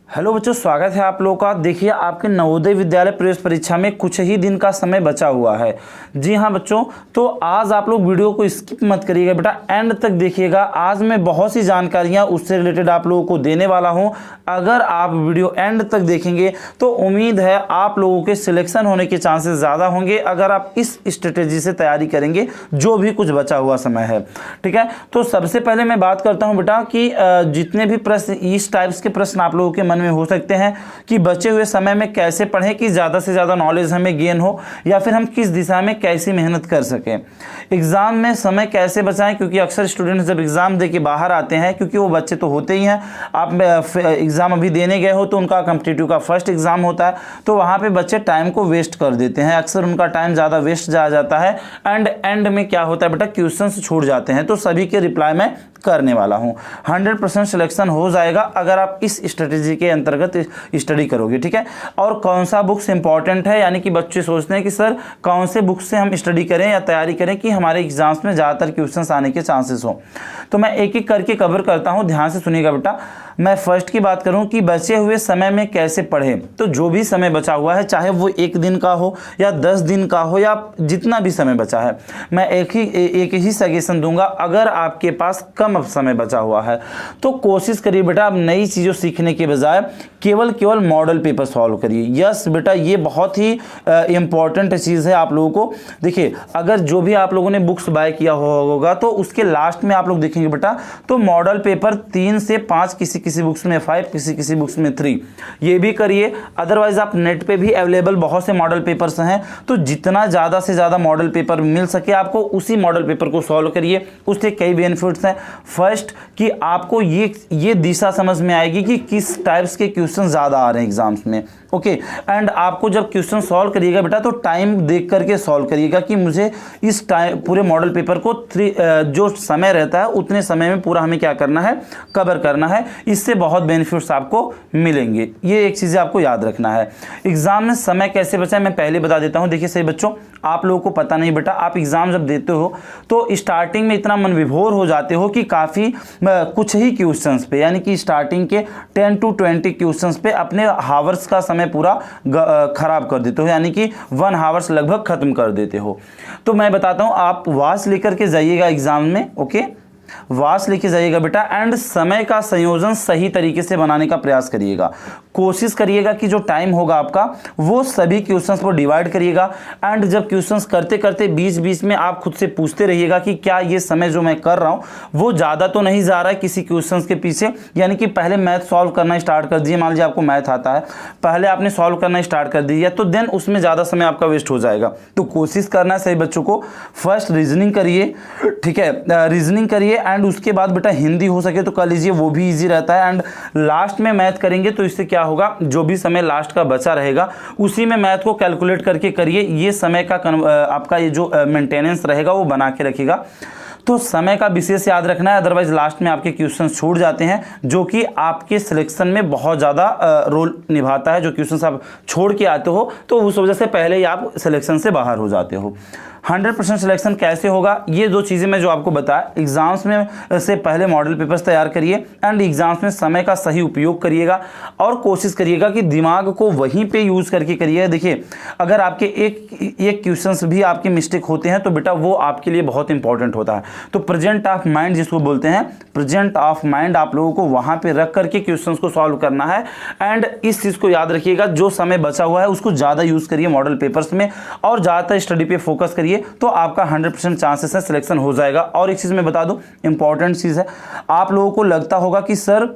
Hello बच्चों, स्वागत है आप लोगों का। देखिए, आपके नवोदय विद्यालय प्रवेश परीक्षा में कुछ ही दिन का समय बचा हुआ है। जी हाँ बच्चों, तो आज आप लोग वीडियो को स्किप मत करिएगा बेटा, एंड तक देखिएगा। आज मैं बहुत सी जानकारियाँ उससे रिलेटेड आप लोगों को देने वाला हूँ। अगर आप वीडियो एंड तक देखेंगे तो उम्मीद है आप लोगों के सिलेक्शन होने के चांसेस ज़्यादा होंगे, अगर आप इस स्ट्रेटेजी से तैयारी करेंगे जो भी कुछ बचा हुआ समय है। ठीक है, तो सबसे पहले मैं बात करता हूँ बेटा कि जितने भी प्रश्न, इस टाइप्स के प्रश्न आप लोगों के मन में हो सकते हैं कि बचे हुए समय में कैसे पढ़ें कि ज़्यादा से ज़्यादा नॉलेज हमें गेन हो, या फिर हम किस दिशा में कैसी मेहनत कर सकें। एग्ज़ाम में समय कैसे बचाएं, क्योंकि अक्सर स्टूडेंट्स जब एग्ज़ाम दे के बाहर आते हैं, क्योंकि वो बच्चे तो होते ही हैं, आप एग्ज़ाम अभी देने गए हो तो उनका कॉम्पिटिटिव का फर्स्ट एग्ज़ाम होता है, तो वहाँ पे बच्चे टाइम को वेस्ट कर देते हैं। अक्सर उनका टाइम ज़्यादा वेस्ट जा जाता है, एंड में क्या होता है बेटा, क्वेश्चंस छूट जाते हैं। तो सभी के रिप्लाई में करने वाला हूं। 100% सिलेक्शन हो जाएगा अगर आप इस स्ट्रेटेजी के अंतर्गत स्टडी करोगे। ठीक है, और कौन सा बुक्स इंपॉर्टेंट है, यानी कि बच्चे सोचते हैं कि सर कौन से बुक से हम स्टडी करें या तैयारी करें कि हमारे एग्जाम्स में ज़्यादातर क्वेश्चंस आने के चांसेस हो। तो मैं एक एक करके कवर करता हूं, ध्यान से सुनिएगा बेटा। मैं फर्स्ट की बात करूं कि बचे हुए समय में कैसे पढ़ें। तो जो भी समय बचा हुआ है, चाहे वो 1 दिन का हो या 10 दिन का हो या जितना भी समय बचा है, मैं एक ही सजेशन दूंगा। अगर आपके पास कम समय बचा हुआ है तो कोशिश करिए बेटा, आप नई चीज़ों सीखने के बजाय केवल मॉडल पेपर सॉल्व करिए। यस बेटा, ये बहुत ही इंपॉर्टेंट चीज़ है आप लोगों को। देखिए, अगर जो भी आप लोगों ने बुक्स बाय किया होगा तो उसके लास्ट में आप लोग देखेंगे बेटा, तो मॉडल पेपर 3 से 5, किसी बुक्स में 5, किसी बुक्स में 3, ये भी करिए। अदरवाइज आप नेट पे भी अवेलेबल बहुत से मॉडल पेपर्स हैं, तो जितना ज़्यादा से ज़्यादा मॉडल पेपर मिल सके आपको, उसी मॉडल पेपर को सॉल्व करिए। उससे कई बेनिफिट्स हैं। फर्स्ट कि आपको ये दिशा समझ में आएगी कि किस टाइप्स के क्वेश्चन ज़्यादा आ रहे हैं एग्जाम्स में। ओके, एंड आपको जब क्वेश्चन सॉल्व करिएगा बेटा, तो टाइम देख करके सॉल्व करिएगा कि मुझे इस टाइम पूरे मॉडल पेपर को जो समय रहता है उतने समय में पूरा हमें क्या करना है, कवर करना है। इससे बहुत बेनिफिट्स आपको मिलेंगे। ये एक चीज़ आपको याद रखना है। एग्जाम में समय कैसे बचाएं, मैं पहले बता देता हूँ। देखिए सही बच्चों, आप लोगों को पता नहीं बेटा, आप एग्जाम जब देते हो तो स्टार्टिंग में इतना मन विभोर हो जाते हो कि काफ़ी कुछ ही क्वेश्चंस पे, यानी कि स्टार्टिंग के 10 to 20 क्वेश्चंस पे अपने हावर्स का समय पूरा खराब कर देते हो, यानी कि 1 हावर्स लगभग खत्म कर देते हो। तो मैं बताता हूँ, आप वाच लेकर के जाइएगा एग्जाम में। ओके, वाच लेके जाइएगा बेटा, एंड समय का संयोजन सही तरीके से बनाने का प्रयास करिएगा। कोशिश करिएगा कि जो टाइम होगा आपका वो सभी क्वेश्चंस पर डिवाइड करिएगा, एंड जब क्वेश्चंस करते करते बीच बीच में आप खुद से पूछते रहिएगा कि क्या ये समय जो मैं कर रहा हूँ वो ज़्यादा तो नहीं जा रहा है किसी क्वेश्चंस के पीछे। यानी कि पहले मैथ सॉल्व करना स्टार्ट कर दीजिए। मान लीजिए आपको मैथ आता है, पहले आपने सॉल्व करना स्टार्ट कर दिया, तो देन उसमें ज़्यादा समय आपका वेस्ट हो जाएगा। तो कोशिश करना है सही बच्चों को, फर्स्ट रीजनिंग करिए। ठीक है, रीजनिंग करिए, एंड उसके बाद बेटा हिंदी हो सके तो कर लीजिए, वो भी इजी रहता है। एंड लास्ट में मैथ करेंगे तो इससे क्या होगा, जो भी समय लास्ट का बचा रहेगा उसी में मैथ को कैलकुलेट करके करिए। ये समय का आपका ये जो मेंटेनेंस रहेगा वो बना के रखिएगा। तो समय का विशेष याद रखना है, अदरवाइज लास्ट में आपके क्वेश्चन छूट जाते हैं, जो कि आपके सिलेक्शन में बहुत ज़्यादा रोल निभाता है। जो क्वेश्चन आप छोड़ के आते हो तो उस वजह से पहले ही आप सिलेक्शन से बाहर हो जाते हो। 100% सिलेक्शन कैसे होगा, ये 2 चीज़ें मैं जो आपको बताया, एग्जाम्स में से पहले मॉडल पेपर्स तैयार करिए, एंड एग्जाम्स में समय का सही उपयोग करिएगा, और कोशिश करिएगा कि दिमाग को वहीं पे यूज़ करके करिए। देखिए, अगर आपके एक क्वेश्चंस भी आपके मिस्टेक होते हैं तो बेटा वो आपके लिए बहुत इंपॉर्टेंट होता है। तो प्रेजेंट ऑफ माइंड जिसको बोलते हैं, प्रेजेंट ऑफ माइंड आप लोगों को वहाँ पर रख करके क्वेश्चंस को सॉल्व करना है। एंड इस चीज़ को याद रखिएगा, जो समय बचा हुआ है उसको ज़्यादा यूज़ करिए मॉडल पेपर्स में, और ज़्यादातर स्टडी पे फोकस करिए, तो आपका 100% चांसेस है सिलेक्शन हो जाएगा। और एक चीज़ मैं बता दूं, इंपॉर्टेंट चीज़ है, आप लोगों को लगता होगा कि सर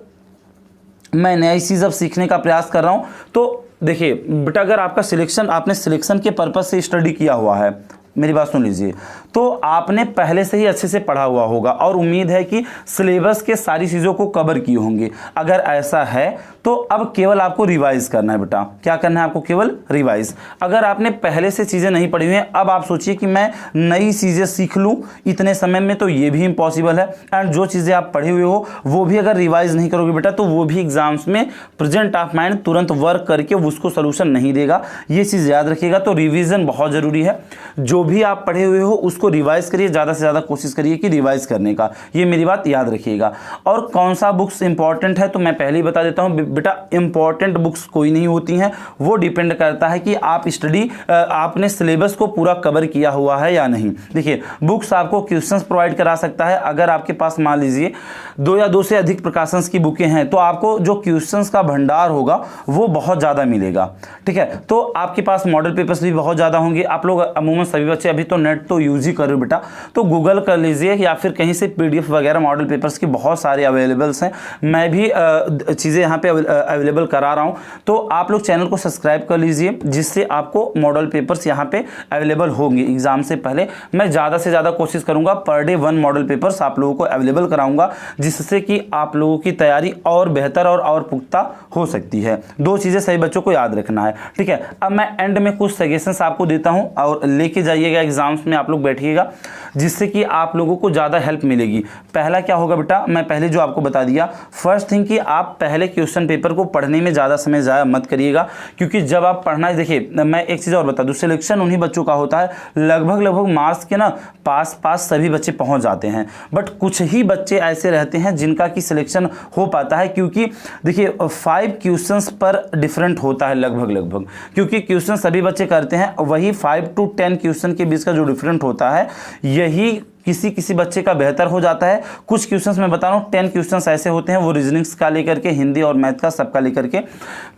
मैं नई चीज़ अब सीखने का प्रयास कर रहा हूं, तो देखिए बेटा, अगर आपका सिलेक्शन, आपने सिलेक्शन के पर्पज से स्टडी किया हुआ है, मेरी बात सुन लीजिए, तो आपने पहले से ही अच्छे से पढ़ा हुआ होगा और उम्मीद है कि सिलेबस के सारी चीज़ों को कवर किए होंगे। अगर ऐसा है तो अब केवल आपको रिवाइज करना है बेटा। क्या करना है आपको? केवल रिवाइज। अगर आपने पहले से चीज़ें नहीं पढ़ी हुई हैं, अब आप सोचिए कि मैं नई चीज़ें सीख लूँ इतने समय में, तो ये भी इम्पॉसिबल है। एंड जो चीज़ें आप पढ़े हुए हो वो भी अगर रिवाइज नहीं करोगे बेटा, तो वो भी एग्जाम्स में प्रेजेंट ऑफ माइंड तुरंत वर्क करके उसको सोल्यूशन नहीं देगा। ये चीज़ याद रखिएगा। तो रिविज़न बहुत ज़रूरी है। जो भी आप पढ़े हुए हो उसको रिवाइज करिए, ज़्यादा से ज़्यादा कोशिश करिए कि रिवाइज करने का, ये मेरी बात याद रखिएगा। और कौन सा बुक्स इंपॉर्टेंट है तो मैं पहले ही बता देता हूँ बेटा, इंपॉर्टेंट बुक्स कोई नहीं होती हैं, वो डिपेंड करता है कि आप आपने सिलेबस को पूरा कवर किया हुआ है या नहीं। देखिए, बुक्स आपको क्वेश्चंस प्रोवाइड करा सकता है, अगर आपके पास मान लीजिए 2 या 2 से अधिक प्रकाशंस की बुकें हैं तो आपको जो क्वेश्चंस का भंडार होगा वो बहुत ज़्यादा मिलेगा। ठीक है, तो आपके पास मॉडल पेपर्स भी बहुत ज़्यादा होंगे। आप लोग अमूमन सभी बच्चे अभी तो नेट तो यूज ही करो बेटा, तो गूगल कर लीजिए या फिर कहीं से PDF वगैरह मॉडल पेपर्स की बहुत सारे अवेलेबल्स हैं। मैं भी चीज़ें यहाँ पे अवेलेबल करा रहा हूँ, तो आप लोग चैनल को सब्सक्राइब कर लीजिए, जिससे आपको मॉडल पेपर्स यहाँ पे अवेलेबल होंगे। एग्जाम से पहले मैं ज़्यादा से ज़्यादा कोशिश करूँगा पर डे 1 मॉडल पेपर्स आप लोगों को अवेलेबल कराऊंगा, जिससे कि आप लोगों की तैयारी और बेहतर और पुख्ता हो सकती है। 2 चीज़ें सही बच्चों को याद रखना है। ठीक है, अब मैं एंड में कुछ सजेशंस आपको देता हूं और लेके जाइएगा एग्जाम्स में, आप लोग बैठिएगा, जिससे कि आप लोगों को ज़्यादा हेल्प मिलेगी। पहला क्या होगा बेटा, मैं पहले जो आपको बता दिया, फर्स्ट थिंग कि आप पहले क्वेश्चन पेपर को पढ़ने में ज़्यादा समय ज़ाया मत करिएगा, क्योंकि जब आप पढ़ना, देखिए मैं एक चीज़ और बता दूँ, सिलेक्शन उन्हीं बच्चों का होता है, लगभग मार्क्स के ना पास सभी बच्चे पहुँच जाते हैं, बट कुछ ही बच्चे ऐसे रहते हैं जिनका कि सिलेक्शन हो पाता है, क्योंकि देखिए 5 क्वेश्चंस पर डिफरेंट होता है लगभग, क्योंकि क्वेश्चन सभी बच्चे करते हैं, वही 5 to 10 क्वेश्चन के बीच का जो डिफरेंट होता है, यही किसी बच्चे का बेहतर हो जाता है। कुछ क्वेश्चंस मैं बता रहा हूँ, 10 क्वेश्चंस ऐसे होते हैं, वो रीजनिंग्स का लेकर के, हिंदी और मैथ का सबका लेकर के।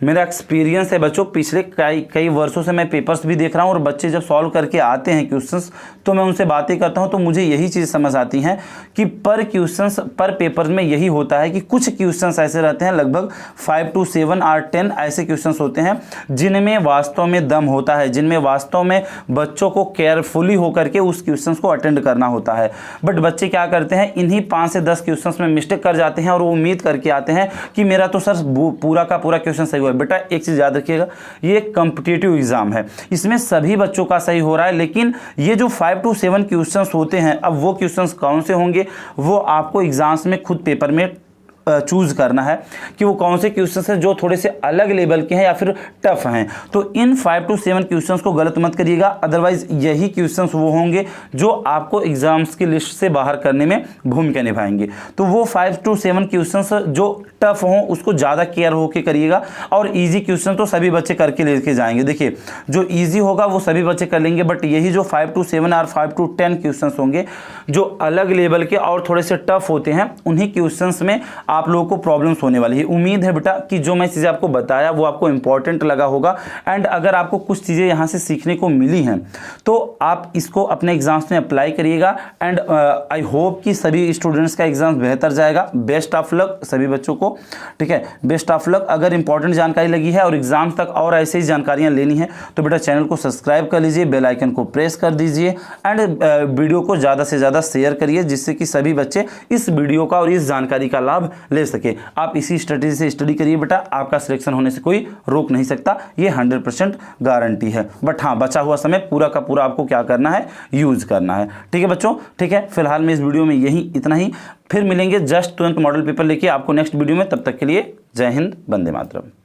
मेरा एक्सपीरियंस है बच्चों, पिछले कई वर्षों से मैं पेपर्स भी देख रहा हूँ, और बच्चे जब सॉल्व करके आते हैं क्वेश्चंस तो मैं उनसे बातें करता हूँ, तो मुझे यही चीज़ समझ आती है कि पर पेपर में यही होता है कि कुछ क्वेश्चंस ऐसे रहते हैं, लगभग 5 to 7 और 10 ऐसे क्वेश्चंस होते हैं जिनमें वास्तव में दम होता है, जिनमें वास्तव में बच्चों को केयरफुली होकर के उस क्वेश्चंस को अटेंड करना होता है। बट बच्चे क्या करते हैं, इन्हीं 5 से 10 क्वेश्चंस में मिस्टेक कर जाते हैं और वो उम्मीद करके आते हैं कि मेरा तो सर पूरा का पूरा क्वेश्चन सही हुआ है। बेटा एक चीज याद रखिएगा, ये कॉम्पिटिटिव एग्जाम है, इसमें सभी बच्चों का सही हो रहा है, लेकिन ये जो 5 to 7 क्वेश्चंस होते हैं, अब वो क्वेश्चंस कौन से होंगे वो आपको एग्जाम्स में खुद पेपर में चूज करना है कि वो कौन से क्वेश्चंस हैं जो थोड़े से अलग लेवल के हैं या फिर टफ हैं। तो इन 5 to 7 क्वेश्चंस को गलत मत करिएगा, अदरवाइज यही क्वेश्चंस वो होंगे जो आपको एग्जाम्स की लिस्ट से बाहर करने में भूमिका निभाएंगे। तो वो 5 to 7 क्वेश्चंस जो टफ हों उसको ज़्यादा केयर होकर करिएगा, और ईजी क्वेश्चन तो सभी बच्चे करके लेके जाएंगे। देखिए, जो ईजी होगा वो सभी बच्चे कर लेंगे, बट यही जो 5 to 7 और 5 to 10 क्वेश्चंस होंगे जो अलग लेवल के और थोड़े से टफ होते हैं, उन्हीं क्वेश्चंस में आप लोगों को प्रॉब्लम्स होने वाली है। उम्मीद है बेटा कि जो मैं चीज़ें आपको बताया वो आपको इंपॉर्टेंट लगा होगा, एंड अगर आपको कुछ चीज़ें यहाँ से सीखने को मिली हैं तो आप इसको अपने एग्जाम्स में अप्लाई करिएगा, एंड आई होप कि सभी स्टूडेंट्स का एग्जाम बेहतर जाएगा। बेस्ट ऑफ लक सभी बच्चों को, ठीक है, बेस्ट ऑफ लक। अगर इंपॉर्टेंट जानकारी लगी है और एग्जाम तक और ऐसे ही जानकारियाँ लेनी है तो बेटा चैनल को सब्सक्राइब कर लीजिए, बेल आइकन को प्रेस कर दीजिए, एंड वीडियो को ज़्यादा से ज़्यादा शेयर करिए, जिससे कि सभी बच्चे इस वीडियो का और इस जानकारी का लाभ ले सके। आप इसी स्ट्रेटेजी से स्टडी करिए बेटा, आपका सिलेक्शन होने से कोई रोक नहीं सकता, ये 100% गारंटी है। बट हाँ, बचा हुआ समय पूरा का पूरा आपको क्या करना है, यूज करना है। ठीक है बच्चों, ठीक है, फिलहाल में इस वीडियो में यही इतना ही, फिर मिलेंगे जस्ट तुरंत मॉडल पेपर लेके आपको नेक्स्ट वीडियो में। तब तक के लिए जय हिंद, वंदे मातरम।